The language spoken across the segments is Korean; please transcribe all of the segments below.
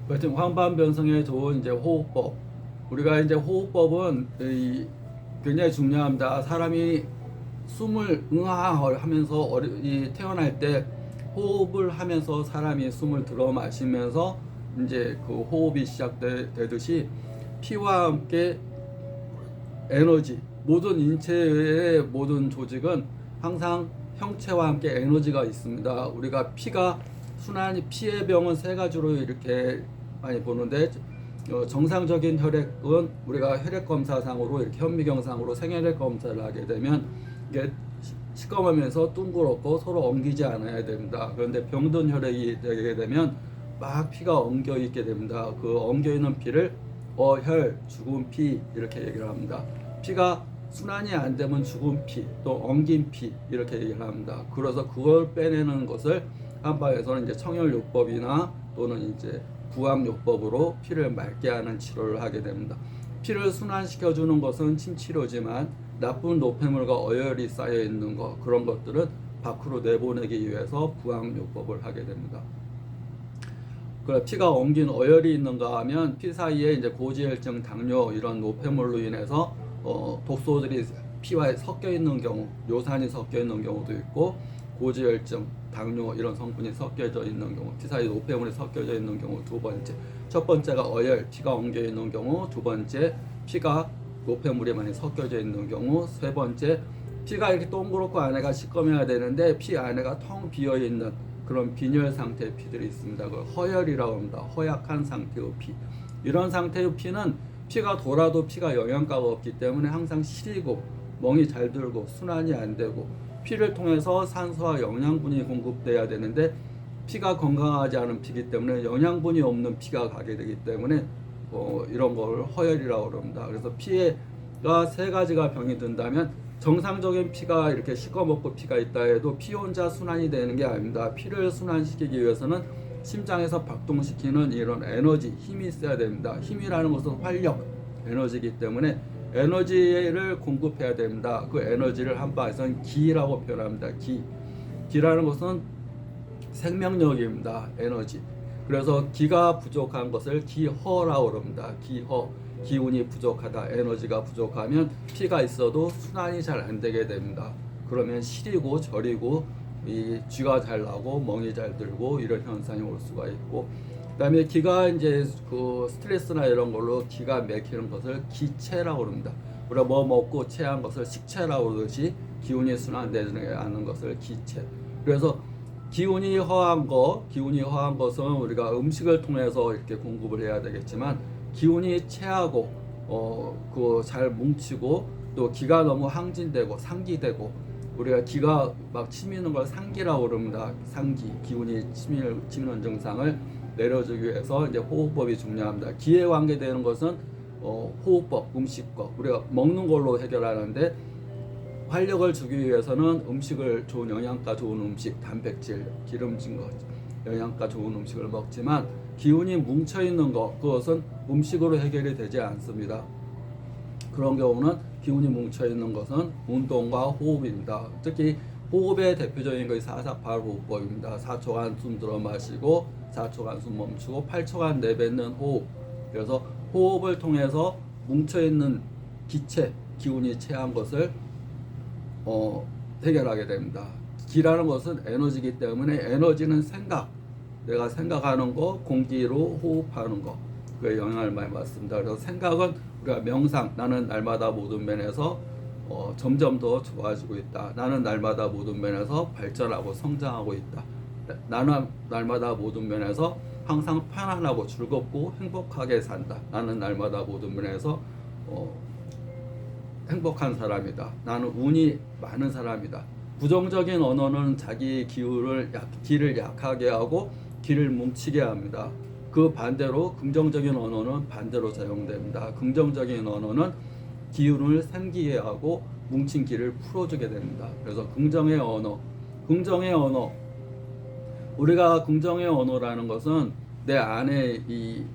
하여튼 황반 변성에 좋은 이제 호흡법. 우리가 이제 호흡법은 굉장히 중요합니다. 사람이 숨을 하면서 태어날 때 호흡을 하면서 사람이 숨을 들어 마시면서 이제 그 호흡이 시작되듯이 피와 함께 에너지, 모든 인체의 모든 조직은 항상 형체와 함께 에너지가 있습니다. 우리가 피가 순환이, 피의 병은 세 가지로 이렇게 많이 보는데, 정상적인 혈액은 우리가 혈액 검사상으로 이렇게 현미경상으로 생혈액 검사를 하게 되면 이게 시꺼매면서 둥그렇고 서로 엉기지 않아야 됩니다. 그런데 병든 혈액이 되게 되면 막 피가 엉겨 있게 됩니다. 그 엉겨 있는 피를 어혈, 죽은 피 이렇게 얘기를 합니다. 피가 순환이 안 되면 죽은 피, 또 엉긴 피 이렇게 얘기를 합니다. 그래서 그걸 빼내는 것을 한방에서는 이제 청혈요법이나 또는 이제 부항요법으로 피를 맑게 하는 치료를 하게 됩니다. 피를 순환시켜 주는 것은 침치료지만 나쁜 노폐물과 어혈이 쌓여 있는 것, 그런 것들은 밖으로 내보내기 위해서 부항요법을 하게 됩니다. 피가 엉긴 어혈이 있는가 하면 피 사이에 이제 고지혈증, 당뇨 이런 노폐물로 인해서 독소들이 피와 섞여 있는 경우, 요산이 섞여 있는 경우도 있고, 고지혈증, 당뇨 이런 성분이 섞여져 있는 경우, 피 사이 노폐물이 섞여져 있는 경우 두 번째. 첫 번째가 어혈, 피가 엉겨 있는 경우. 두 번째, 피가 노폐물이 많이 섞여져 있는 경우. 세 번째, 피가 이렇게 동그랗고 안에가 시꺼매야 되는데 피 안에가 텅 비어 있는 그런 빈혈 상태의 피들이 있습니다. 그걸 허혈이라고 합니다. 허약한 상태의 피. 이런 상태의 피는 피가 돌아도 피가 영양가가 없기 때문에 항상 시리고 멍이 잘 들고 순환이 안 되고, 피를 통해서 산소와 영양분이 공급돼야 되는데 피가 건강하지 않은 피기 때문에 영양분이 없는 피가 가게 되기 때문에 이런 걸 허혈이라고 합니다. 그래서 피가 세 가지가 병이 든다면, 정상적인 피가 이렇게 시꺼멓고 피가 있다 해도 피 혼자 순환이 되는 게 아닙니다. 피를 순환시키기 위해서는 심장에서 박동시키는 이런 에너지, 힘이 있어야 됩니다. 힘이라는 것은 활력, 에너지이기 때문에 에너지를 공급해야 됩니다. 그 에너지를 한방에서는 기라고 표현합니다. 기라는 것은 생명력입니다. 에너지. 그래서 기가 부족한 것을 기허라고 합니다. 기운이 부족하다, 에너지가 부족하면 피가 있어도 순환이 잘 안 되게 됩니다. 그러면 시리고 저리고 쥐가 잘 나고 멍이 잘 들고 이런 현상이 올 수가 있고, 그다음에 기가 이제 그 스트레스나 이런 걸로 기가 막히는 것을 기체라고 합니다. 우리가 뭐 먹고 체한 것을 식체라고 그러듯이 기운이 순환되지 않는 것을 기체. 그래서 기운이 허한 것은 우리가 음식을 통해서 이렇게 공급을 해야 되겠지만, 기운이 체하고 그 잘 뭉치고 또 기가 너무 항진되고 상기되고, 우리가 기가 막 치미는 걸 상기라고 그럽니다. 상기, 기운이 치미는 증상을 내려주기 위해서 이제 호흡법이 중요합니다. 기에 관계되는 것은 호흡법, 음식법, 우리가 먹는 걸로 해결하는데, 활력을 주기 위해서는 음식을, 좋은 영양가 좋은 음식, 단백질, 기름진 것, 영양가 좋은 음식을 먹지만, 기운이 뭉쳐있는 것, 그것은 음식으로 해결이 되지 않습니다. 그런 경우는 기운이 뭉쳐있는 것은 운동과 호흡입니다. 특히 호흡의 대표적인 것이 448 호흡법입니다. 4초간 숨 들어 마시고 4초간 숨 멈추고 8초간 내뱉는 호흡. 그래서 호흡을 통해서 뭉쳐있는 기체, 기운이 체한 것을 해결하게 됩니다. 기라는 것은 에너지이기 때문에, 에너지는 생각, 내가 생각하는 거, 공기로 호흡하는 거, 그에 영향을 많이 받습니다. 그래서 생각은 우리가 명상, 나는 날마다 모든 면에서 점점 더 좋아지고 있다. 나는 날마다 모든 면에서 발전하고 성장하고 있다. 나는 날마다 모든 면에서 항상 편안하고 즐겁고 행복하게 산다. 나는 날마다 모든 면에서 행복한 사람이다. 나는 운이 많은 사람이다. 부정적인 언어는 자기 기를 약하게 하고 기를 뭉치게 합니다. 그 반대로 긍정적인 언어는 반대로 사용됩니다. 긍정적인 언어는 기운을 생기게 하고 뭉친 기를 풀어주게 됩니다. 그래서 긍정의 언어, 우리가 긍정의 언어라는 것은 내 안에 이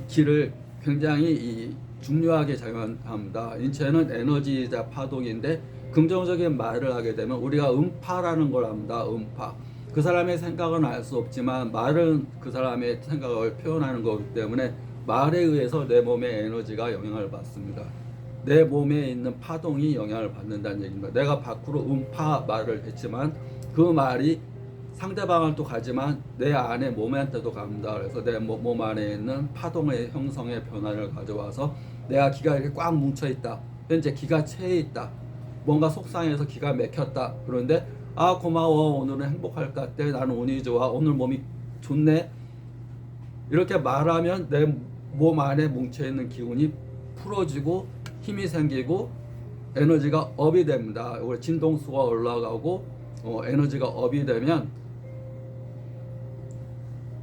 기를 굉장히 중요하게 작용합니다. 인체는 에너지이자 파동인데, 긍정적인 말을 하게 되면 우리가 음파라는 걸 합니다. 음파. 그 사람의 생각은 알 수 없지만 말은 그 사람의 생각을 표현하는 거기 때문에 말에 의해서 내 몸의 에너지가 영향을 받습니다. 내 몸에 있는 파동이 영향을 받는다는 얘기입니다. 내가 밖으로 음파 말을 했지만 그 말이 상대방을 또 가지만 내 안에 몸한테도 갑니다. 그래서 내 몸 안에 있는 파동의 형성의 변화를 가져와서 내가 기가 이렇게 꽉 뭉쳐 있다. 현재 기가 채에 있다. 뭔가 속상해서 기가 막혔다. 그런데 아 고마워, 오늘은 행복할 것 같아, 나는 운이 좋아, 오늘 몸이 좋네, 이렇게 말하면 내 몸 안에 뭉쳐있는 기운이 풀어지고 힘이 생기고 에너지가 업이 됩니다. 진동수가 올라가고 에너지가 업이 되면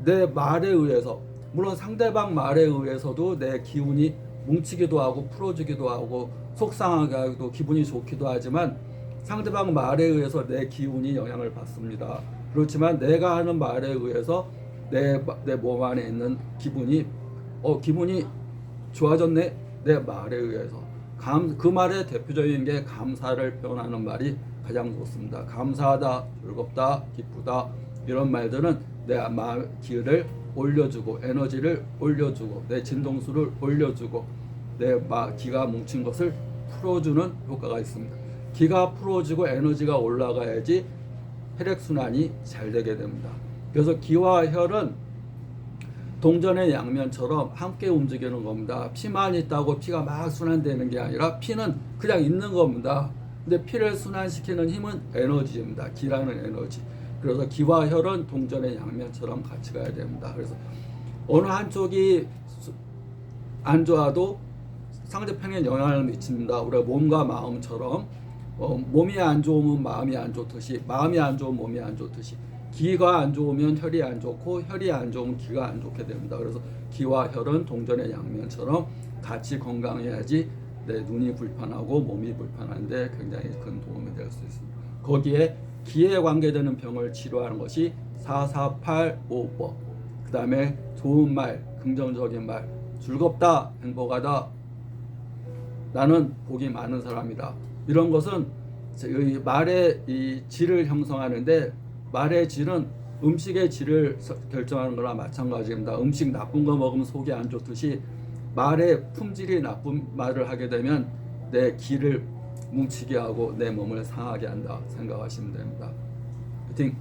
내 말에 의해서, 물론 상대방 말에 의해서도 내 기운이 뭉치기도 하고 풀어지기도 하고 속상하게 하고 기분이 좋기도 하지만 상대방 말에 의해서 내 기운이 영향을 받습니다. 그렇지만 내가 하는 말에 의해서 내 몸 안에 있는 기분이 좋아졌네, 내 말에 의해서. 그 말의 대표적인 게 감사를 표현하는 말이 가장 좋습니다. 감사하다, 즐겁다, 기쁘다, 이런 말들은 내 기를 올려주고 에너지를 올려주고 내 진동수를 올려주고 내 기가 뭉친 것을 풀어주는 효과가 있습니다. 기가 풀어지고 에너지가 올라가야지 혈액순환이 잘 되게 됩니다. 그래서 기와 혈은 동전의 양면처럼 함께 움직이는 겁니다. 피만 있다고 피가 막 순환되는 게 아니라 피는 그냥 있는 겁니다. 근데 피를 순환시키는 힘은 에너지입니다. 기라는 에너지. 그래서 기와 혈은 동전의 양면처럼 같이 가야 됩니다. 그래서 어느 한쪽이 안 좋아도 상대편에 영향을 미칩니다. 우리가 몸과 마음처럼 몸이 안 좋으면 마음이 안 좋듯이, 마음이 안 좋으면 몸이 안 좋듯이, 기가 안 좋으면 혈이 안 좋고 혈이 안 좋으면 기가 안 좋게 됩니다. 그래서 기와 혈은 동전의 양면처럼 같이 건강해야지 내 눈이 불편하고 몸이 불편한데 굉장히 큰 도움이 될 수 있습니다. 거기에 기에 관계되는 병을 치료하는 것이 4485법. 그 다음에 좋은 말, 긍정적인 말, 즐겁다, 행복하다, 나는 복이 많은 사람이다. 이런 것은 말의 이 질을 형성하는데, 말의 질은 음식의 질을 결정하는 거나 마찬가지입니다. 음식 나쁜 거 먹으면 속이 안 좋듯이 말의 품질이 나쁜 말을 하게 되면 내 기를 뭉치게 하고 내 몸을 상하게 한다 생각하시면 됩니다. 화이팅!